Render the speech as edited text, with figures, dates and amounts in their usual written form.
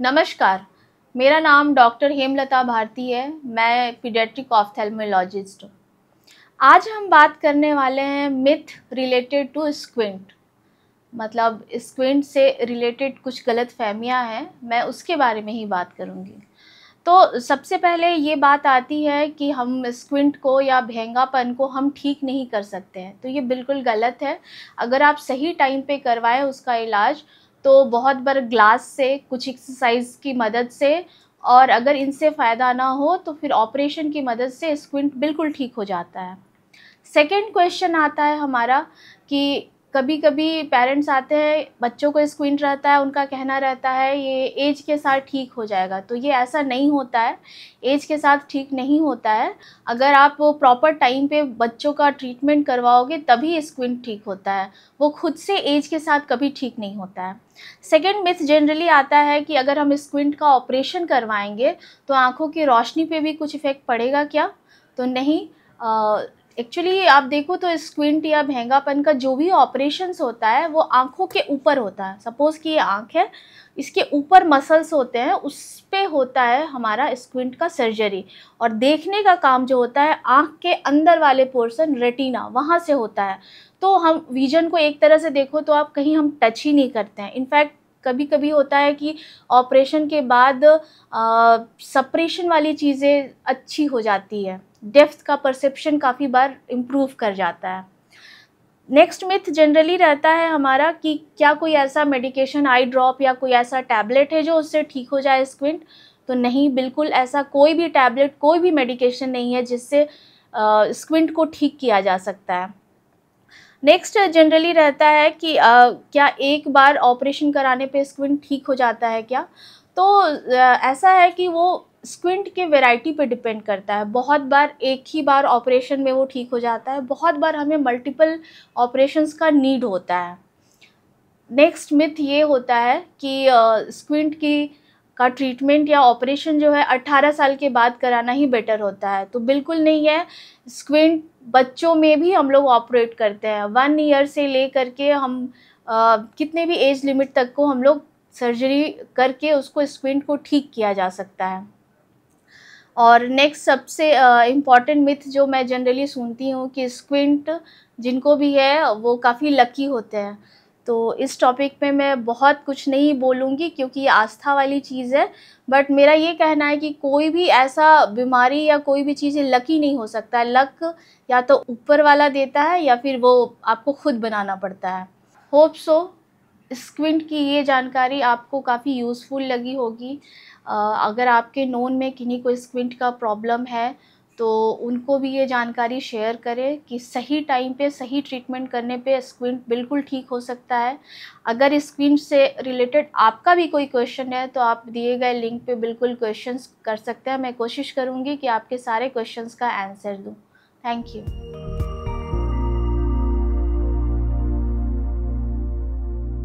नमस्कार, मेरा नाम डॉक्टर हेमलता भारती है। मैं पीडियाट्रिक ऑफ्थेल्मोलॉजिस्ट हूँ। आज हम बात करने वाले हैं मिथ रिलेटेड टू स्क्विंट। मतलब स्क्विंट से रिलेटेड कुछ गलतफहमियां हैं, मैं उसके बारे में ही बात करूँगी। तो सबसे पहले ये बात आती है कि हम स्क्विंट को या भेंगापन को हम ठीक नहीं कर सकते हैं, तो ये बिल्कुल गलत है। अगर आप सही टाइम पे करवाएं उसका इलाज, तो बहुत बार ग्लास से, कुछ एक्सरसाइज की मदद से, और अगर इनसे फ़ायदा ना हो तो फिर ऑपरेशन की मदद से स्क्विंट बिल्कुल ठीक हो जाता है। सेकेंड क्वेश्चन आता है हमारा कि कभी कभी पेरेंट्स आते हैं, बच्चों को स्क्विंट रहता है, उनका कहना रहता है ये एज के साथ ठीक हो जाएगा। तो ये ऐसा नहीं होता है, एज के साथ ठीक नहीं होता है। अगर आप प्रॉपर टाइम पे बच्चों का ट्रीटमेंट करवाओगे तभी स्क्विंट ठीक होता है, वो खुद से एज के साथ कभी ठीक नहीं होता है। सेकेंड मिथ जनरली आता है कि अगर हम स्क्विंट का ऑपरेशन करवाएंगे तो आँखों की रोशनी पे भी कुछ इफ़ेक्ट पड़ेगा क्या? तो नहीं। एक्चुअली आप देखो तो स्क्विंट या भेंगापन का जो भी ऑपरेशंस होता है वो आँखों के ऊपर होता है। सपोज़ कि ये आँख है, इसके ऊपर मसल्स होते हैं, उस पे होता है हमारा स्क्विंट का सर्जरी। और देखने का काम जो होता है आँख के अंदर वाले पोर्शन, रेटिना, वहाँ से होता है। तो हम विजन को एक तरह से देखो तो आप कहीं हम टच ही नहीं करते हैं। इनफैक्ट कभी कभी होता है कि ऑपरेशन के बाद सप्रेशन वाली चीज़ें अच्छी हो जाती है, डेप्थ का परसेप्शन काफ़ी बार इम्प्रूव कर जाता है। नेक्स्ट मिथ जनरली रहता है हमारा कि क्या कोई ऐसा मेडिकेशन, आई ड्रॉप या कोई ऐसा टैबलेट है जो उससे ठीक हो जाए स्क्विंट? तो नहीं, बिल्कुल ऐसा कोई भी टैबलेट, कोई भी मेडिकेशन नहीं है जिससे स्क्विंट को ठीक किया जा सकता है। नेक्स्ट जनरली रहता है कि क्या एक बार ऑपरेशन कराने पे स्क्विंट ठीक हो जाता है क्या? तो ऐसा है कि वो स्क्विंट के वैरायटी पे डिपेंड करता है। बहुत बार एक ही बार ऑपरेशन में वो ठीक हो जाता है, बहुत बार हमें मल्टीपल ऑपरेशंस का नीड होता है। नेक्स्ट मिथ ये होता है कि स्क्विंट की का ट्रीटमेंट या ऑपरेशन जो है 18 साल के बाद कराना ही बेटर होता है। तो बिल्कुल नहीं है। स्क्विंट बच्चों में भी हम लोग ऑपरेट करते हैं। 1 ईयर से ले करके हम कितने भी एज लिमिट तक को हम लोग सर्जरी करके उसको स्क्विंट को ठीक किया जा सकता है। और नेक्स्ट सबसे इम्पॉर्टेंट मिथ जो मैं जनरली सुनती हूँ कि स्क्विंट जिनको भी है वो काफ़ी लकी होते हैं। तो इस टॉपिक पे मैं बहुत कुछ नहीं बोलूँगी क्योंकि ये आस्था वाली चीज़ है। बट मेरा ये कहना है कि कोई भी ऐसा बीमारी या कोई भी चीज़ लकी नहीं हो सकता है। लक या तो ऊपर वाला देता है या फिर वो आपको खुद बनाना पड़ता है। होप सो स्क्विंट की ये जानकारी आपको काफ़ी यूज़फुल लगी होगी। अगर आपके नोन में किन्हीं को स्क्विंट का प्रॉब्लम है तो उनको भी ये जानकारी शेयर करें कि सही टाइम पे सही ट्रीटमेंट करने पे स्क्विंट बिल्कुल ठीक हो सकता है। अगर स्क्विंट से रिलेटेड आपका भी कोई क्वेश्चन है तो आप दिए गए लिंक पे बिल्कुल क्वेश्चंस कर सकते हैं। मैं कोशिश करूँगी कि आपके सारे क्वेश्चंस का आंसर दूँ। Thank you.